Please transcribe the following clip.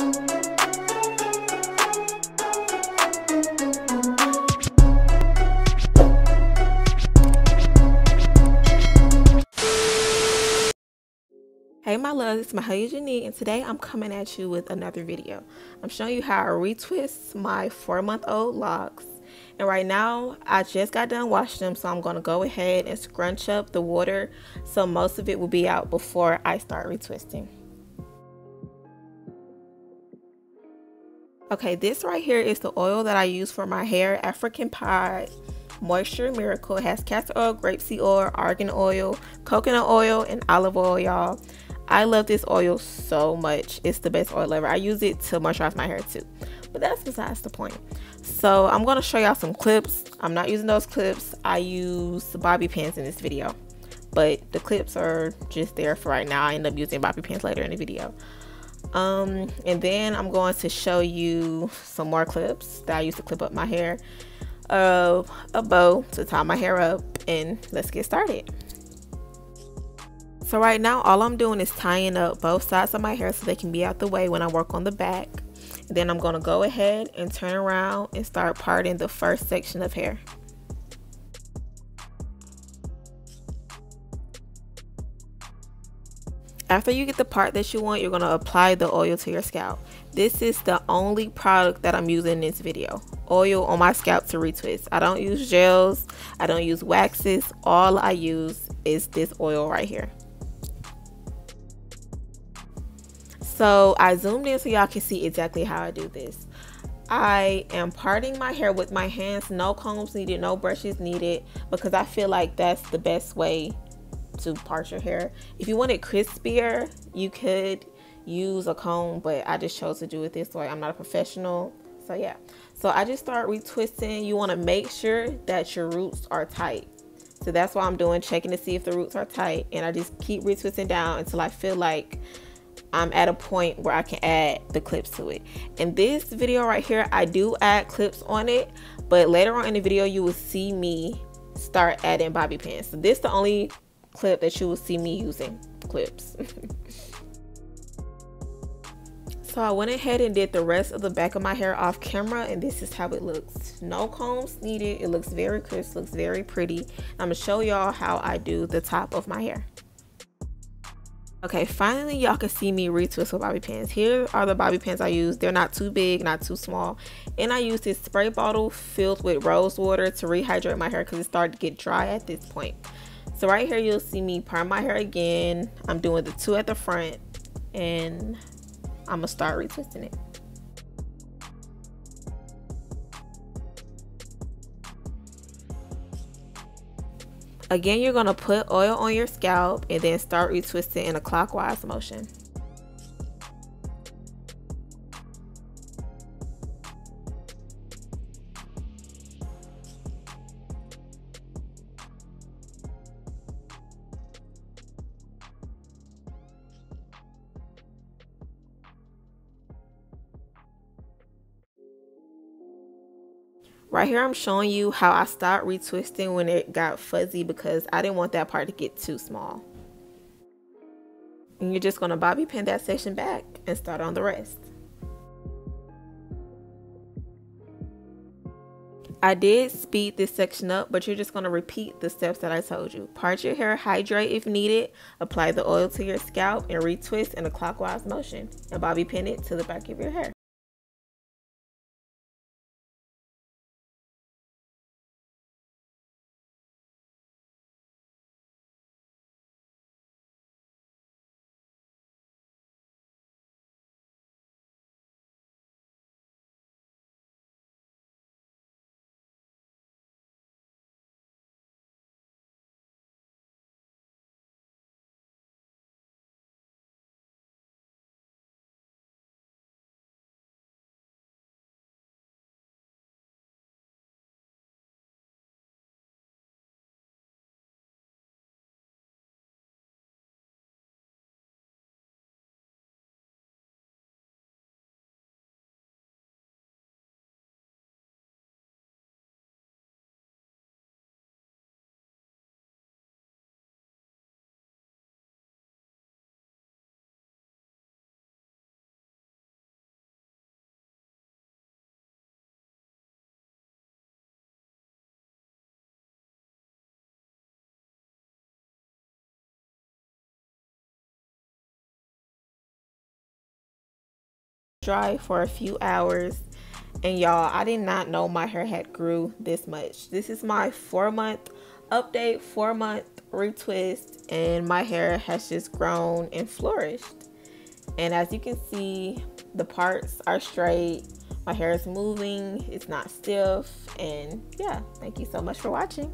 Hey my loves, it's my Janique, and today I'm coming at you with another video. I'm showing you how I retwist my 4-month-old locks. And right now, I just got done washing them, so I'm going to go ahead and scrunch up the water so most of it will be out before I start retwisting. Okay, this right here is the oil that I use for my hair, African Pie Moisture Miracle. It has castor oil, grapeseed oil, argan oil, coconut oil, and olive oil, y'all. I love this oil so much. It's the best oil ever. I use it to moisturize my hair too, but that's besides the point. So I'm going to show y'all some clips. I'm not using those clips. I use bobby pins in this video, but the clips are just there for right now. I end up using bobby pins later in the video. And then I'm going to show you some more clips that I used to clip up my hair, a bow to tie my hair up, and let's get started. So right now all I'm doing is tying up both sides of my hair so they can be out the way when I work on the back. And then I'm going to go ahead and turn around and start parting the first section of hair. After you get the part that you want, you're going to apply the oil to your scalp. This is the only product that I'm using in this video. Oil on my scalp to retwist. I don't use gels. I don't use waxes. All I use is this oil right here. So I zoomed in so y'all can see exactly how I do this. I am parting my hair with my hands. No combs needed, no brushes needed, because I feel like that's the best way to part your hair. If you want it crispier, you could use a comb, but I just chose to do it this way. I'm not a professional, so yeah. So I just start retwisting. You want to make sure that your roots are tight. So that's what I'm doing, checking to see if the roots are tight, and I just keep retwisting down until I feel like I'm at a point where I can add the clips to it. In this video right here, I do add clips on it, but later on in the video you will see me start adding bobby pins. So this is the only clip that you will see me using clips. So I went ahead and did the rest of the back of my hair off camera, and this is how it looks. No combs needed. It looks very crisp, looks very pretty. I'm gonna show y'all how I do the top of my hair. Okay, finally y'all can see me retwist with bobby pins. Here are the bobby pins I use. They're not too big, not too small. And I use this spray bottle filled with rose water to rehydrate my hair because it started to get dry at this point. So right here you'll see me part my hair again. I'm doing the two at the front, and I'm gonna start retwisting it. Again, you're gonna put oil on your scalp and then start retwisting in a clockwise motion. Right here, I'm showing you how I stopped retwisting when it got fuzzy because I didn't want that part to get too small. And you're just gonna bobby pin that section back and start on the rest. I did speed this section up, but you're just gonna repeat the steps that I told you. Part your hair, hydrate if needed, apply the oil to your scalp, and retwist in a clockwise motion, and bobby pin it to the back of your hair. dry for a few hours. And y'all, I did not know my hair had grew this much. This is my 4-month update, 4-month retwist, and my hair has just grown and flourished. And as you can see, the parts are straight, my hair is moving, it's not stiff. And yeah, thank you so much for watching.